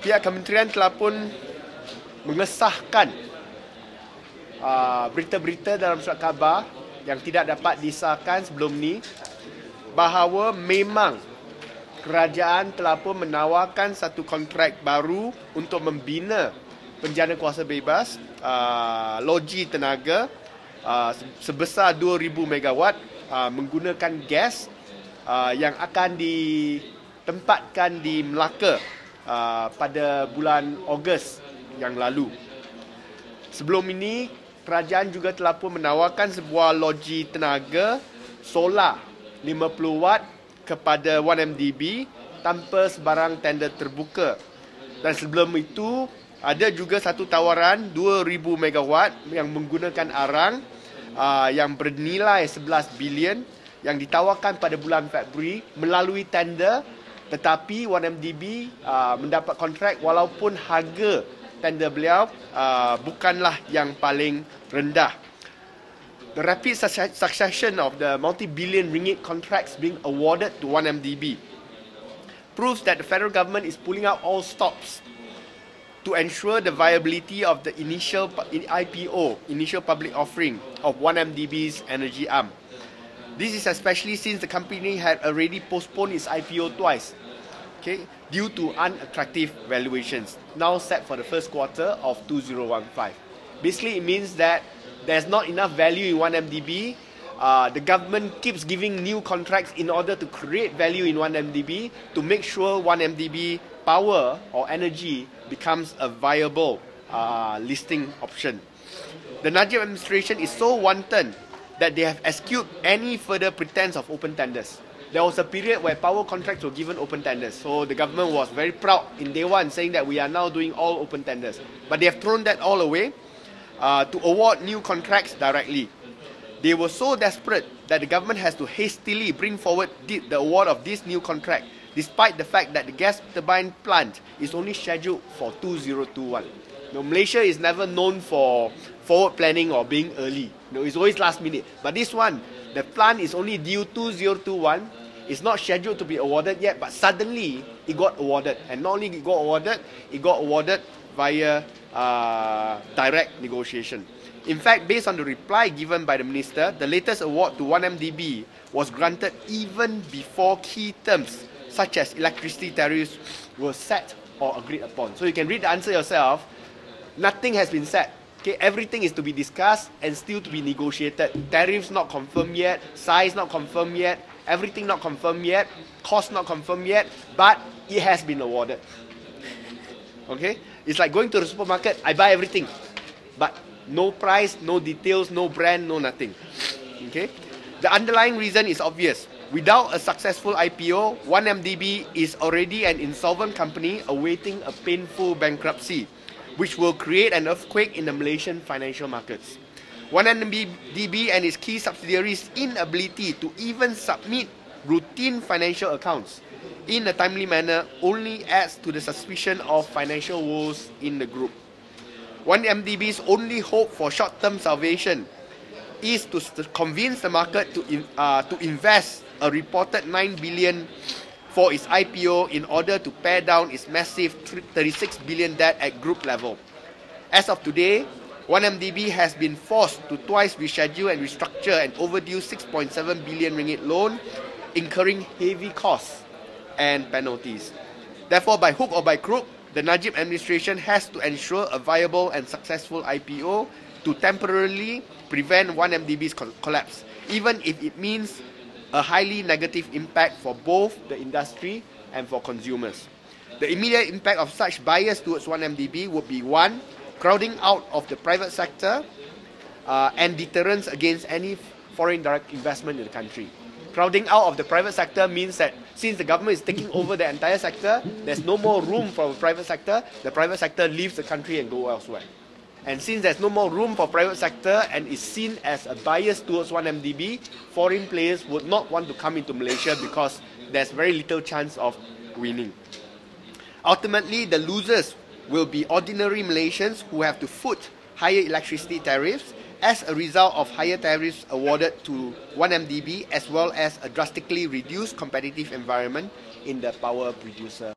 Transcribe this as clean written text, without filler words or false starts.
pihak kementerian telah pun mengesahkan berita-berita dalam surat khabar yang tidak dapat disahkan sebelum ni, bahawa memang kerajaan telah pun menawarkan satu kontrak baru untuk membina penjana kuasa bebas loji tenaga sebesar 2,000 megawatt menggunakan gas yang akan ditempatkan di Malacca pada bulan Ogos yang lalu. Sebelum ini, kerajaan juga telah pun menawarkan sebuah loji tenaga solar 50 watt kepada 1MDB tanpa sebarang tender terbuka. Dan sebelum itu, ada juga satu tawaran 2,000 megawatt yang menggunakan arang yang bernilai 11 bilion yang ditawarkan pada bulan Februari melalui tender, tetapi 1MDB mendapat kontrak walaupun harga tender beliau bukanlah yang paling rendah. The rapid succession of the multi-billion ringgit contracts being awarded to 1MDB proves that the federal government is pulling out all stops to ensure the viability of the initial IPO, initial public offering of 1MDB's energy arm. This is especially since the company had already postponed its IPO twice, due to unattractive valuations, now set for the first quarter of 2015. Basically, it means that there's not enough value in 1MDB. The government keeps giving new contracts in order to create value in 1MDB to make sure 1MDB power or energy becomes a viable listing option. The Najib administration is so wanton that they have eschewed any further pretense of open tenders. There was a period where power contracts were given open tenders. So the government was very proud in day one, saying that we are now doing all open tenders. But they have thrown that all away to award new contracts directly. They were so desperate that the government has to hastily bring forward the award of this new contract, despite the fact that the gas-turbine plant is only scheduled for 2021. Now, Malaysia is never known for forward planning or being early. It's always last minute. But this one, the plant is only due 2021. It's not scheduled to be awarded yet, but suddenly it got awarded. And not only it got awarded via direct negotiation. In fact, based on the reply given by the minister, the latest award to 1MDB was granted even before key terms such as electricity tariffs were set or agreed upon. So you can read the answer yourself. Nothing has been set. Everything is to be discussed and still to be negotiated. Tariffs not confirmed yet, size not confirmed yet, everything not confirmed yet, cost not confirmed yet, but it has been awarded. It's like going to the supermarket, I buy everything, but no price, no details, no brand, no nothing. The underlying reason is obvious. Without a successful IPO, 1MDB is already an insolvent company awaiting a painful bankruptcy, which will create an earthquake in the Malaysian financial markets. 1MDB and its key subsidiaries' inability to even submit routine financial accounts in a timely manner only adds to the suspicion of financial woes in the group. 1MDB's only hope for short-term salvation is to convince the market to invest a reported 9 billion for its IPO in order to pare down its massive 36 billion debt at group level. As of today, 1MDB has been forced to twice reschedule and restructure an overdue 6.7 billion ringgit loan, incurring heavy costs and penalties. Therefore, by hook or by crook, the Najib administration has to ensure a viable and successful IPO to temporarily prevent 1MDB's collapse, even if it means a highly negative impact for both the industry and for consumers. The immediate impact of such bias towards 1MDB would be 1. Crowding out of the private sector and deterrence against any foreign direct investment in the country. Crowding out of the private sector means that since the government is taking over the entire sector, there's no more room for the private sector leaves the country and go elsewhere. And since there's no more room for private sector and is seen as a bias towards 1MDB, foreign players would not want to come into Malaysia because there's very little chance of winning. Ultimately, the losers will be ordinary Malaysians who have to foot higher electricity tariffs as a result of higher tariffs awarded to 1MDB, as well as a drastically reduced competitive environment in the power producer